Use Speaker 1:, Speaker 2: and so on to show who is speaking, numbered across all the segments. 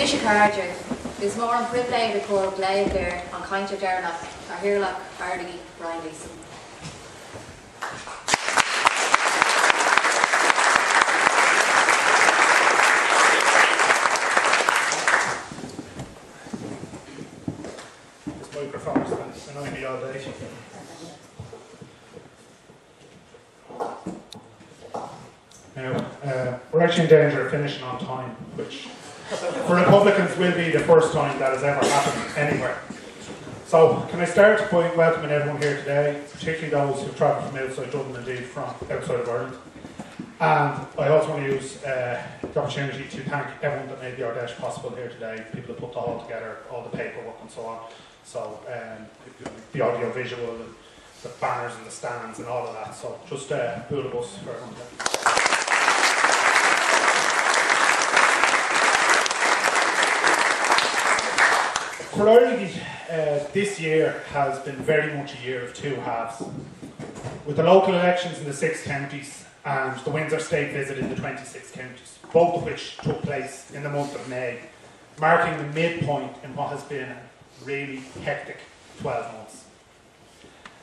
Speaker 1: Misha Carter, is more on privilege record live there on Cathaoirleach, Ard Fheis Éirígí, Brian Leeson.
Speaker 2: This microphone's been annoying me all day. Now, we're actually in danger of finishing on time, which for Republicans will be the first time that has ever happened anywhere. So, can I start by welcoming everyone here today, particularly those who've travelled from outside Dublin, indeed from outside of Ireland. And I also want to use the opportunity to thank everyone that made the Ard Fheis possible here today, people who put the hall together, all the paperwork and so on. So, the audio visual, and the banners and the stands and all of that. So, just a pool of us for everyone there. For Éirígí, this year has been very much a year of two halves. With the local elections in the 6 counties and the Windsor State visit in the 26 counties, both of which took place in the month of May, marking the midpoint in what has been a really hectic 12 months.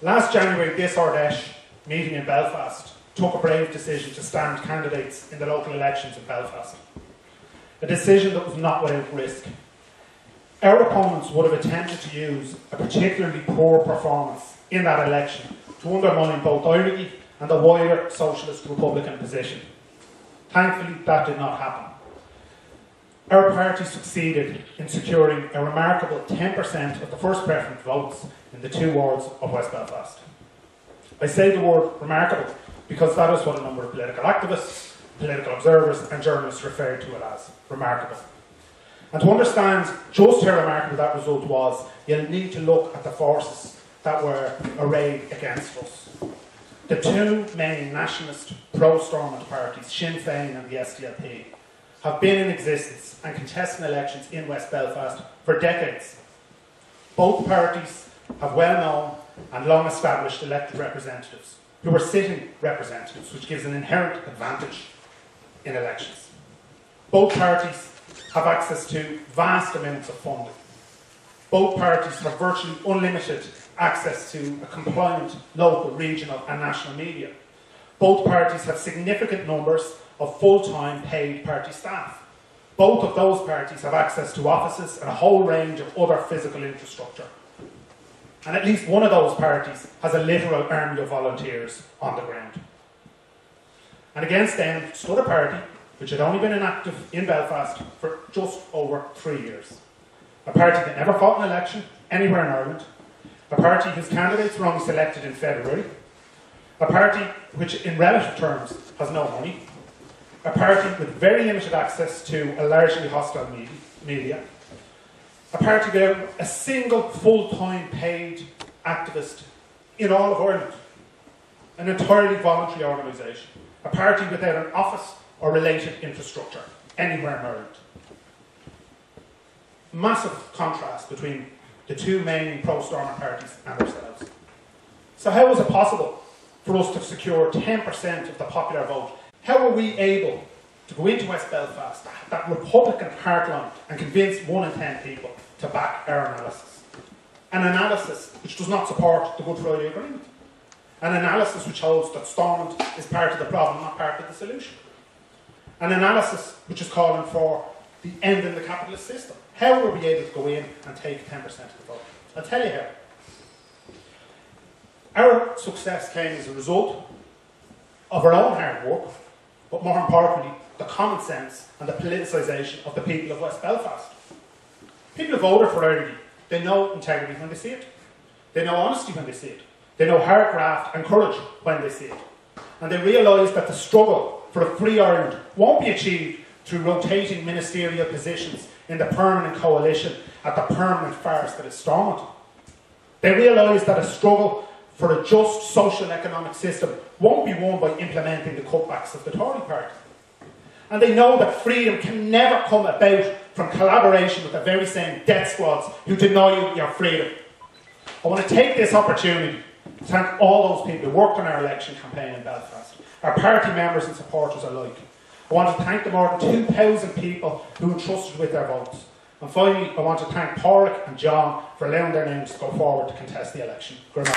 Speaker 2: Last January, this Ard Fheis meeting in Belfast took a brave decision to stand candidates in the local elections in Belfast. A decision that was not without risk. Our opponents would have attempted to use a particularly poor performance in that election to undermine both Éirígí and the wider Socialist Republican position. Thankfully, that did not happen. Our party succeeded in securing a remarkable 10% of the first preference votes in the 2 wards of West Belfast. I say the word remarkable because that is what a number of political activists, political observers and journalists referred to it as, remarkable. And to understand just how remarkable that result was, you'll need to look at the forces that were arrayed against us. The 2 main nationalist pro-Stormont parties, Sinn Féin and the SDLP, have been in existence and contesting elections in West Belfast for decades. Both parties have well-known and long-established elected representatives who are sitting representatives, which gives an inherent advantage in elections. Both parties have access to vast amounts of funding. Both parties have virtually unlimited access to a compliant local, regional and national media. Both parties have significant numbers of full-time paid party staff. Both of those parties have access to offices and a whole range of other physical infrastructure. And at least one of those parties has a literal army of volunteers on the ground. And against them stood a party which had only been inactive in Belfast for just over 3 years. A party that never fought an election anywhere in Ireland. A party whose candidates were only selected in February. A party which, in relative terms, has no money. A party with very limited access to a largely hostile media. A party without a single full-time paid activist in all of Ireland. An entirely voluntary organisation. A party without an office or related infrastructure anywhere in Ireland. Massive contrast between the 2 main pro-Stormont parties and ourselves. So how was it possible for us to secure 10% of the popular vote? How were we able to go into West Belfast, that Republican heartline, and convince 1 in 10 people to back our analysis? An analysis which does not support the Good Friday Agreement. An analysis which holds that Stormont is part of the problem, not part of the solution. An analysis which is calling for the end in the capitalist system. How were we able to go in and take 10% of the vote? I'll tell you how. Our success came as a result of our own hard work, but more importantly, the common sense and the politicisation of the people of West Belfast. People who voted for Éirígí, they know integrity when they see it. They know honesty when they see it. They know hard graft and courage when they see it. And they realise that the struggle for a free Ireland won't be achieved through rotating ministerial positions in the permanent coalition at the permanent farce that is Stormont. They realise that a struggle for a just social economic system won't be won by implementing the cutbacks of the Tory party. And they know that freedom can never come about from collaboration with the very same death squads who deny you your freedom. I want to take this opportunity to thank all those people who worked on our election campaign in Belfast, our party members and supporters alike. I want to thank the more than 2,000 people who entrusted with their votes. And finally, I want to thank Pádraig and John for allowing their names to go forward to contest the election. Good night.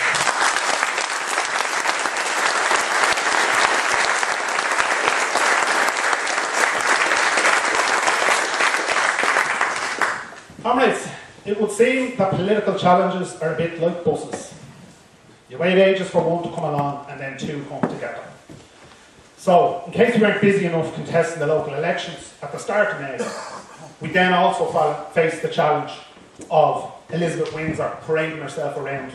Speaker 2: Comrades, it would seem that political challenges are a bit like buses. You wait ages for one to come along and then two come together. So, in case we weren't busy enough contesting the local elections at the start of May, we then also faced the challenge of Elizabeth Windsor parading herself around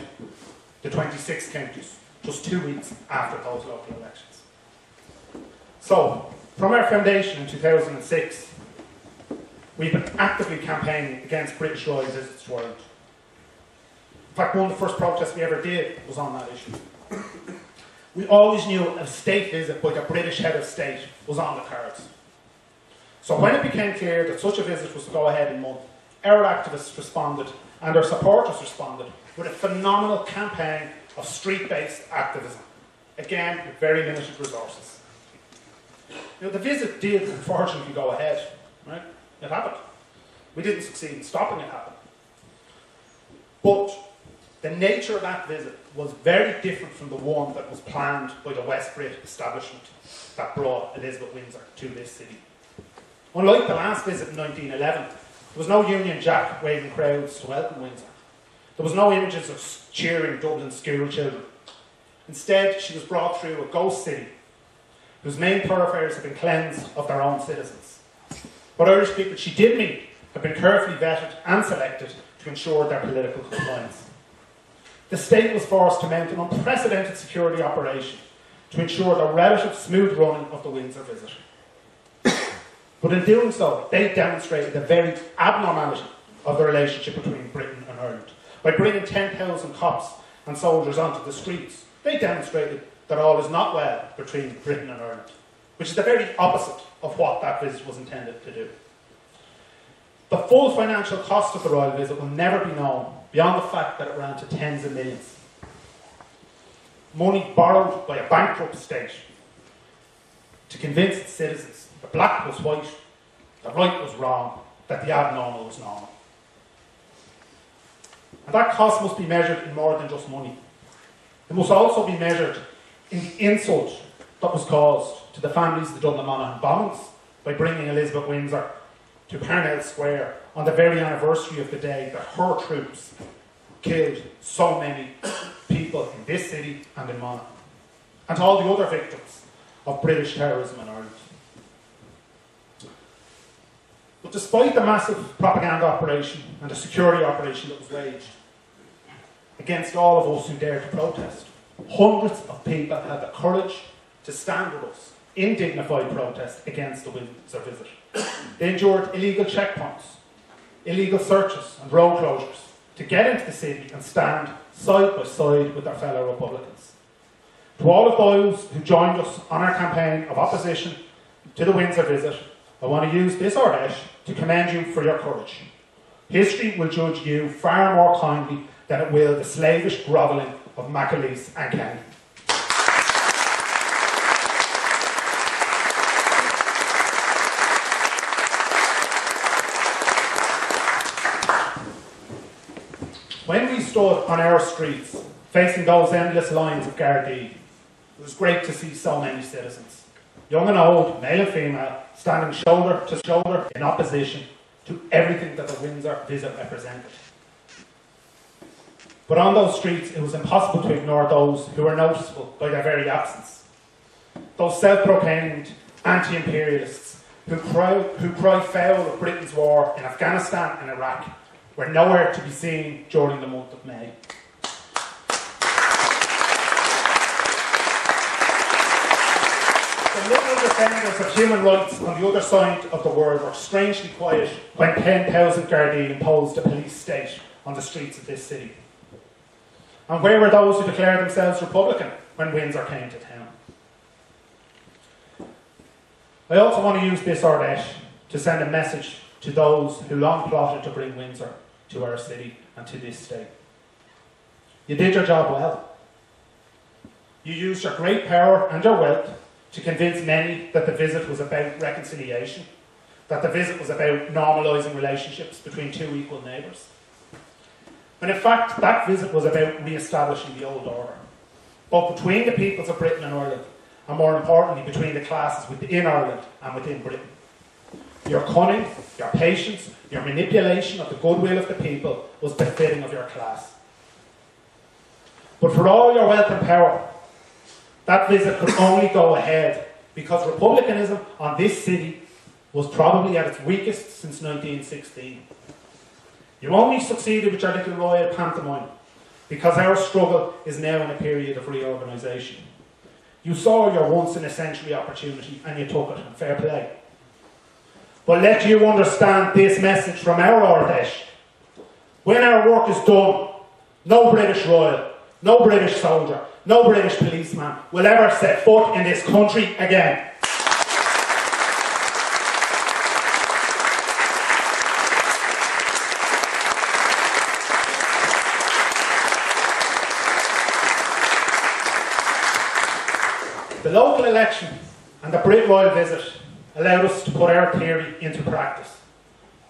Speaker 2: the 26 counties just 2 weeks after those local elections. So, from our foundation in 2006, we've been actively campaigning against British royal visits to Ireland. In fact, one of the first protests we ever did was on that issue. We always knew a state visit by the British head of state was on the cards. So when it became clear that such a visit was to go ahead in Month, our activists responded and our supporters responded with a phenomenal campaign of street-based activism. Again, with very limited resources. The visit did unfortunately go ahead, right? It happened. We didn't succeed in stopping it happening. But the nature of that visit was very different from the one that was planned by the West Brit establishment that brought Elizabeth Windsor to this city. Unlike the last visit in 1911, there was no Union Jack waving crowds to welcome Windsor. There was no images of cheering Dublin school children. Instead, she was brought through a ghost city whose main thoroughfares have been cleansed of their own citizens. But Irish people she did meet have been carefully vetted and selected to ensure their political compliance. The state was forced to mount an unprecedented security operation to ensure the relative smooth running of the Windsor visit. But in doing so, they demonstrated the very abnormality of the relationship between Britain and Ireland. By bringing 10,000 cops and soldiers onto the streets, they demonstrated that all is not well between Britain and Ireland, which is the very opposite of what that visit was intended to do. The full financial cost of the royal visit will never be known beyond the fact that it ran to tens of millions. Money borrowed by a bankrupt state to convince its citizens the black was white, the right was wrong, that the abnormal was normal. And that cost must be measured in more than just money. It must also be measured in the insult that was caused to the families of the Dublin Monaghan bombings by bringing Elizabeth Windsor to Parnell Square on the very anniversary of the day that her troops killed so many people in this city and in Monaghan, and to all the other victims of British terrorism in Ireland. But despite the massive propaganda operation and the security operation that was waged against all of us who dared to protest, hundreds of people had the courage to stand with us in dignified protest against the Windsor visit. They endured illegal checkpoints, illegal searches and road closures to get into the city and stand side by side with their fellow Republicans. To all of those who joined us on our campaign of opposition to the Windsor visit, I want to use this Ard Fheis to commend you for your courage. History will judge you far more kindly than it will the slavish grovelling of McAleese and Kenny. When we stood on our streets, facing those endless lines of Gardaí, it was great to see so many citizens, young and old, male and female, standing shoulder to shoulder in opposition to everything that the Windsor visit represented. But on those streets, it was impossible to ignore those who were noticeable by their very absence. Those self-proclaimed anti-imperialists who cry foul of Britain's war in Afghanistan and Iraq were nowhere to be seen during the month of May. The liberal defenders of human rights on the other side of the world were strangely quiet when 10,000 Gardaí imposed a police state on the streets of this city. And where were those who declared themselves Republican when Windsor came to town? I also want to use this Ard Fheis to send a message to those who long plotted to bring Windsor to our city and to this state. You did your job well. You used your great power and your wealth to convince many that the visit was about reconciliation, that the visit was about normalising relationships between two equal neighbours. And in fact, that visit was about re-establishing the old order, both between the peoples of Britain and Ireland, and more importantly, between the classes within Ireland and within Britain. Your cunning, your patience, your manipulation of the goodwill of the people was befitting of your class. But for all your wealth and power, that visit could only go ahead because republicanism on this city was probably at its weakest since 1916. You only succeeded with your little royal pantomime because our struggle is now in a period of reorganisation. You saw your once-in-a-century opportunity and you took it, and fair play. But let you understand this message from our Ard Fheis. When our work is done, no British royal, no British soldier, no British policeman will ever set foot in this country again. The local election and the Brit Royal visit allowed us to put our theory into practice,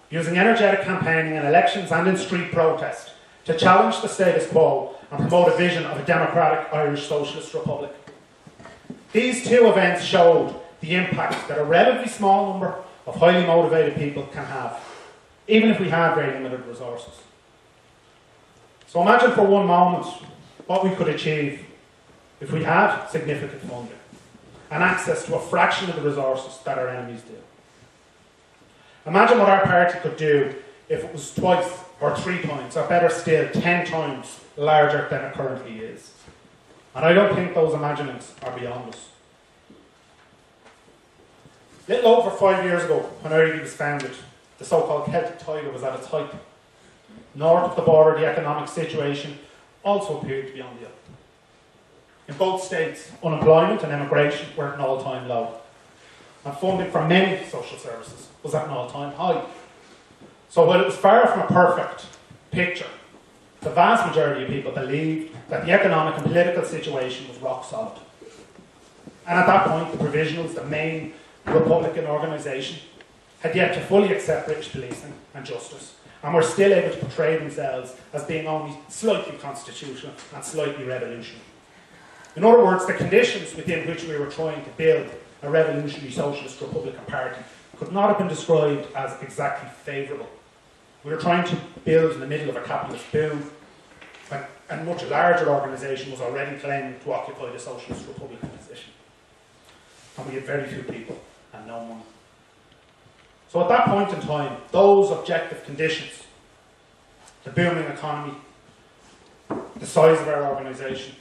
Speaker 2: using energetic campaigning in elections and in street protest to challenge the status quo and promote a vision of a democratic Irish socialist republic. These two events showed the impact that a relatively small number of highly motivated people can have, even if we have very limited resources. So imagine for one moment what we could achieve if we had significant funding and access to a fraction of the resources that our enemies do. Imagine what our party could do if it was twice or 3 times, or better still, 10 times larger than it currently is. And I don't think those imaginings are beyond us. Little over 5 years ago, when Éirígí was founded, the so-called Celtic Tiger was at its height. North of the border, the economic situation also appeared to be on the up. In both states, unemployment and immigration were at an all-time low, and funding for many social services was at an all-time high. So while it was far from a perfect picture, the vast majority of people believed that the economic and political situation was rock solid. And at that point, the Provisionals, the main Republican organisation, had yet to fully accept British policing and justice, and were still able to portray themselves as being only slightly constitutional and slightly revolutionary. In other words, the conditions within which we were trying to build a revolutionary socialist Republican Party could not have been described as exactly favourable. We were trying to build in the middle of a capitalist boom, when a much larger organisation was already claiming to occupy the socialist Republican position. And we had very few people and no money. So at that point in time, those objective conditions, the booming economy, the size of our organisation,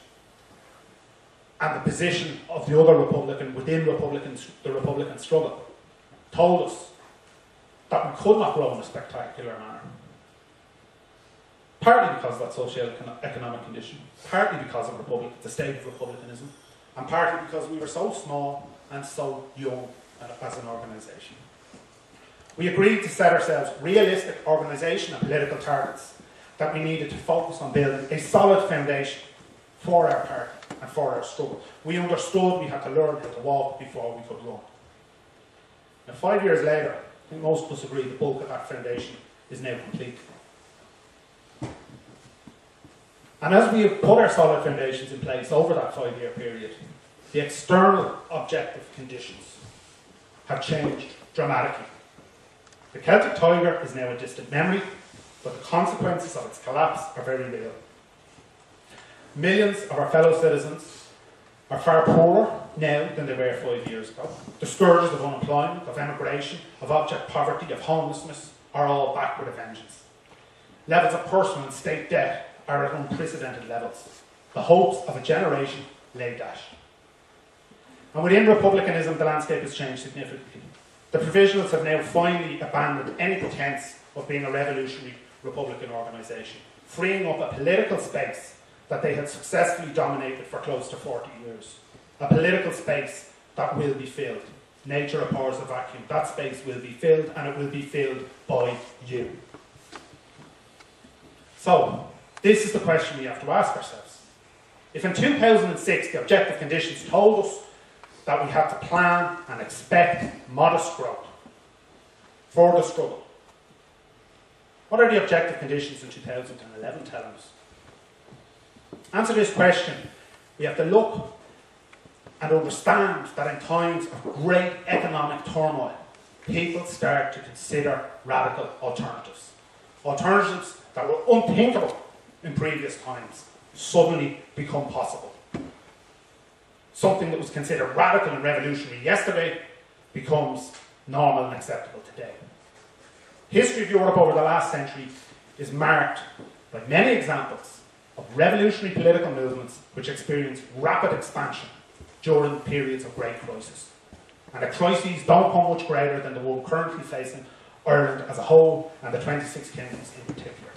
Speaker 2: and the position of the other Republican within the Republican struggle, told us that we could not grow in a spectacular manner. Partly because of that socio-economic condition, partly because of the state of republicanism, and partly because we were so small and so young as an organisation. We agreed to set ourselves realistic organisation and political targets that we needed to focus on building a solid foundation for our party and for our struggle. We understood we had to learn how to walk before we could run. Now, 5 years later, I think most of us agree the bulk of that foundation is now complete. And as we have put our solid foundations in place over that 5-year period, the external objective conditions have changed dramatically. The Celtic Tiger is now a distant memory, but the consequences of its collapse are very real. Millions of our fellow citizens are far poorer now than they were 5 years ago. The scourges of unemployment, of emigration, of abject poverty, of homelessness are all back with a vengeance. Levels of personal and state debt are at unprecedented levels. The hopes of a generation lay dashed. And within republicanism, the landscape has changed significantly. The Provisionals have now finally abandoned any pretense of being a revolutionary Republican organisation, freeing up a political space that they had successfully dominated for close to 40 years. A political space that will be filled. Nature abhors a vacuum. That space will be filled, and it will be filled by you. So, this is the question we have to ask ourselves. If in 2006 the objective conditions told us that we had to plan and expect modest growth, for the struggle. What are the objective conditions in 2011 telling us? To answer this question, we have to look and understand that in times of great economic turmoil, people start to consider radical alternatives. Alternatives that were unthinkable in previous times suddenly become possible. Something that was considered radical and revolutionary yesterday becomes normal and acceptable today. History of Europe over the last century is marked by many examples of revolutionary political movements which experienced rapid expansion during periods of great crisis. And the crises don't come much greater than the one currently facing Ireland as a whole and the 26 kingdoms in particular.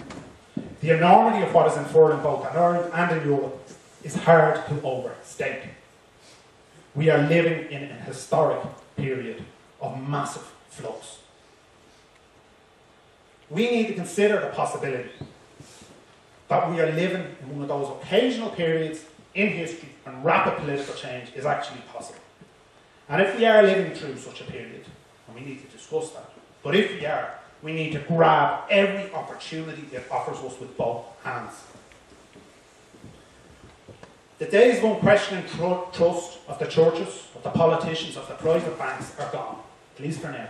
Speaker 2: The enormity of what is unfurling both in Ireland and in Europe is hard to overstate. We are living in an historic period of massive flux. We need to consider the possibility that we are living in one of those occasional periods in history when rapid political change is actually possible. And if we are living through such a period, and we need to discuss that, but if we are, we need to grab every opportunity it offers us with both hands. The days of unquestioning trust of the churches, of the politicians, of the private banks are gone, at least for now.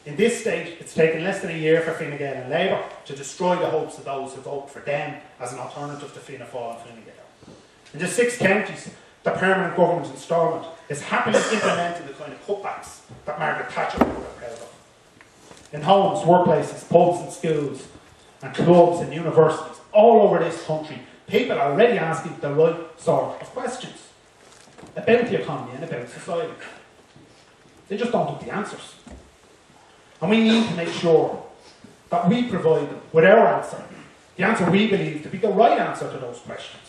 Speaker 2: In this state, it's taken less than a year for Fine Gael and Labour to destroy the hopes of those who vote for them as an alternative to Fianna Fáil and Fine Gael. In the 6 counties, the permanent government instalment is happily implementing the kind of cutbacks that Margaret Thatcher would have proud of. In homes, workplaces, pubs and schools, and clubs and universities all over this country, people are already asking the right sort of questions about the economy and about society. They just don't have the answers. And we need to make sure that we provide them with our answer, the answer we believe to be the right answer to those questions.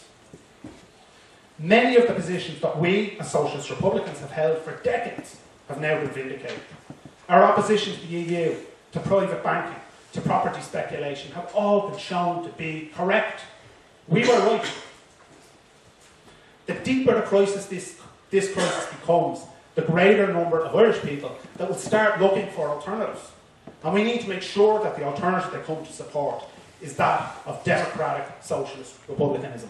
Speaker 2: Many of the positions that we as Socialist Republicans have held for decades have now been vindicated. Our opposition to the EU, to private banking, to property speculation have all been shown to be correct. We were right. The deeper the crisis this crisis becomes, the greater number of Irish people that will start looking for alternatives. And we need to make sure that the alternative they come to support is that of democratic socialist republicanism.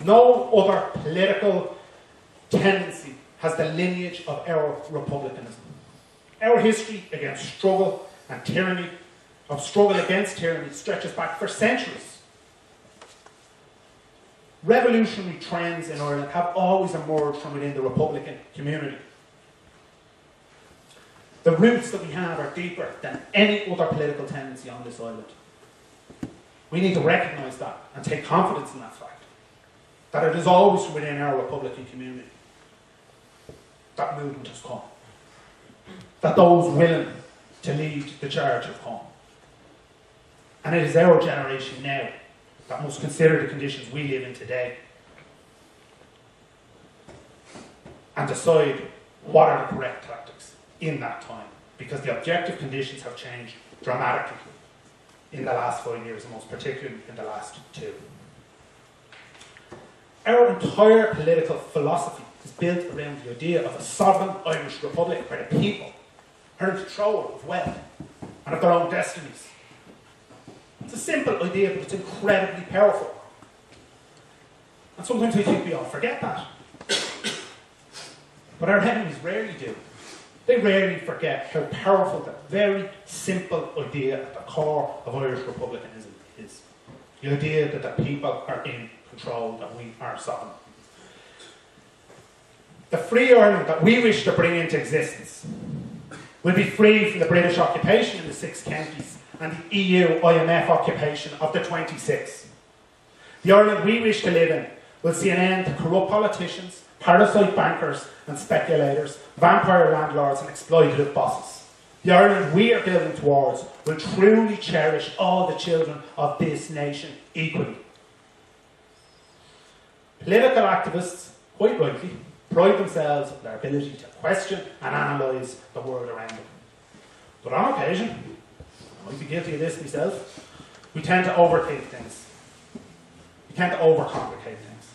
Speaker 2: No other political tendency has the lineage of our republicanism. Our history against struggle and tyranny, of struggle against tyranny, stretches back for centuries. Revolutionary trends in Ireland have always emerged from within the Republican community. The roots that we have are deeper than any other political tendency on this island. We need to recognise that and take confidence in that fact. That it is always from within our Republican community that movement has come. That those willing to lead the charge have come. And it is our generation now that must consider the conditions we live in today and decide what are the correct tactics in that time, because the objective conditions have changed dramatically in the last 5 years, and most particularly in the last 2. Our entire political philosophy is built around the idea of a sovereign Irish republic where the people are in control of wealth and of their own destinies. It's a simple idea, but it's incredibly powerful. And sometimes we think we all forget that. But our enemies rarely do. They rarely forget how powerful that very simple idea at the core of Irish republicanism is. The idea that the people are in control, that we are sovereign. The free Ireland that we wish to bring into existence will be free from the British occupation in the 6 counties and the EU IMF occupation of the 26. The Ireland we wish to live in will see an end to corrupt politicians, parasite bankers and speculators, vampire landlords and exploitative bosses. The Ireland we are building towards will truly cherish all the children of this nation equally. Political activists, quite rightly, pride themselves on their ability to question and analyse the world around them. But on occasion, I might be guilty of this myself, we tend to overthink things. We tend to overcomplicate things.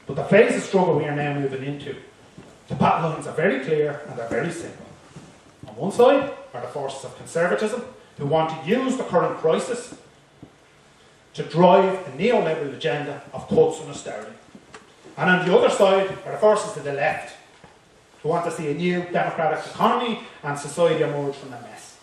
Speaker 2: But the phase of struggle we are now moving into, the battle lines are very clear and they're very simple. On one side are the forces of conservatism, who want to use the current crisis to drive a neoliberal agenda of cuts and austerity. And on the other side are the forces to the left, who want to see a new democratic economy and society emerge from the mess.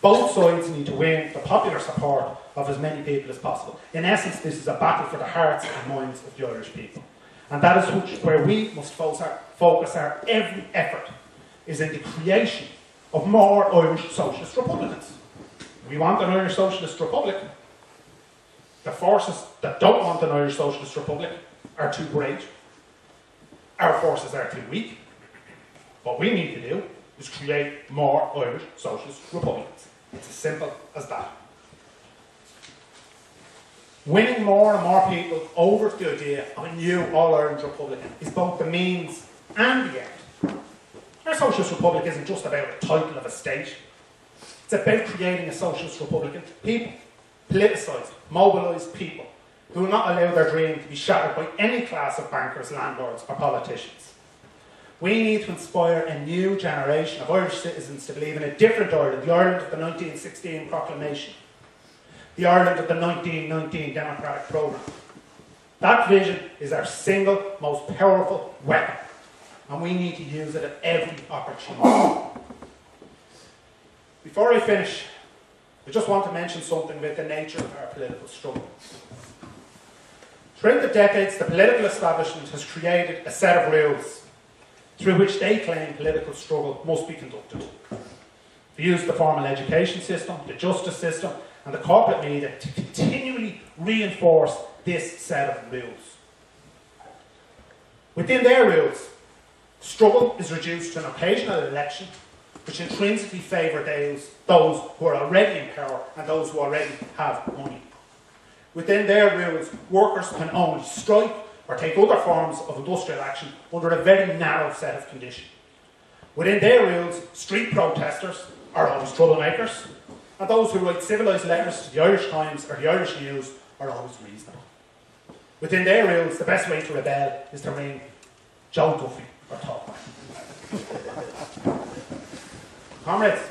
Speaker 2: Both sides need to win the popular support of as many people as possible. In essence, this is a battle for the hearts and minds of the Irish people. And that is where we must focus our every effort, is in the creation of more Irish socialist republicans. We want an Irish socialist republic. The forces that don't want an Irish socialist republic are too great. Our forces are too weak. What we need to do is create more Irish socialist republicans. It's as simple as that. Winning more and more people over to the idea of a new All-Ireland Republic is both the means and the end. Our Socialist Republic isn't just about a title of a state. It's about creating a Socialist Republic. People, politicised, mobilised people, who will not allow their dream to be shattered by any class of bankers, landlords or politicians. We need to inspire a new generation of Irish citizens to believe in a different Ireland, the Ireland of the 1916 Proclamation, the Ireland of the 1919 Democratic Programme. That vision is our single most powerful weapon, and we need to use it at every opportunity. Before I finish, I just want to mention something about the nature of our political struggle. Throughout the decades, the political establishment has created a set of rules through which they claim political struggle must be conducted. They use the formal education system, the justice system, and the corporate media to continually reinforce this set of rules. Within their rules, struggle is reduced to an occasional election which intrinsically favour those who are already in power and those who already have money. Within their rules, workers can only strike or take other forms of industrial action under a very narrow set of conditions. Within their rules, street protesters are always troublemakers, and those who write civilised letters to the Irish Times or the Irish News are always reasonable. Within their rules, the best way to rebel is to ring Joe Duffy or Top Man. Comrades,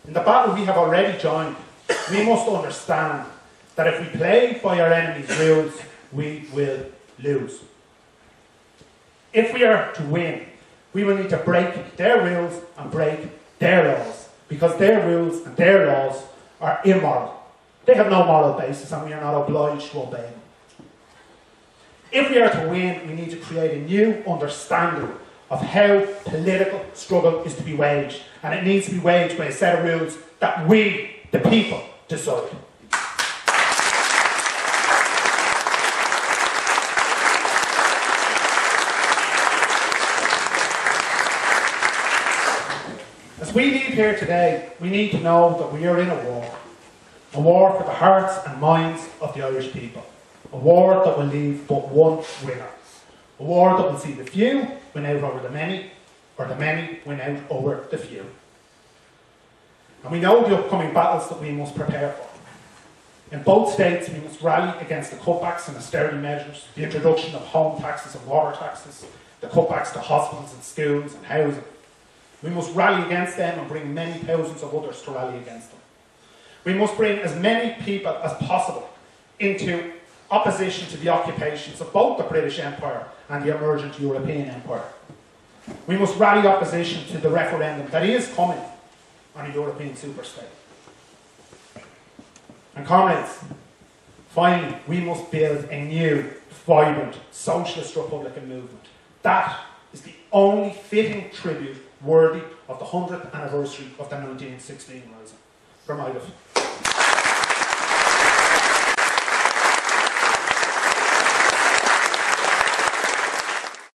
Speaker 2: in the battle we have already joined, we must understand that if we play by our enemy's rules, we will lose. If we are to win, we will need to break their rules and break their laws, because their rules and their laws are immoral. They have no moral basis and we are not obliged to obey them. If we are to win, we need to create a new understanding of how political struggle is to be waged, and it needs to be waged by a set of rules that we, the people, decide. As we leave here today, we need to know that we are in a war for the hearts and minds of the Irish people, a war that will leave but one winner, a war that will see the few win out over the many, or the many win out over the few. And we know the upcoming battles that we must prepare for. In both states, we must rally against the cutbacks and austerity measures, the introduction of home taxes and water taxes, the cutbacks to hospitals and schools and housing. We must rally against them and bring many thousands of others to rally against them. We must bring as many people as possible into opposition to the occupations of both the British Empire and the emergent European Empire. We must rally opposition to the referendum that is coming on a European superstate. And comrades, finally, we must build a new, vibrant, socialist republican movement. That is the only fitting tribute worthy of the 100th anniversary of the 1916 Rising. From Ard.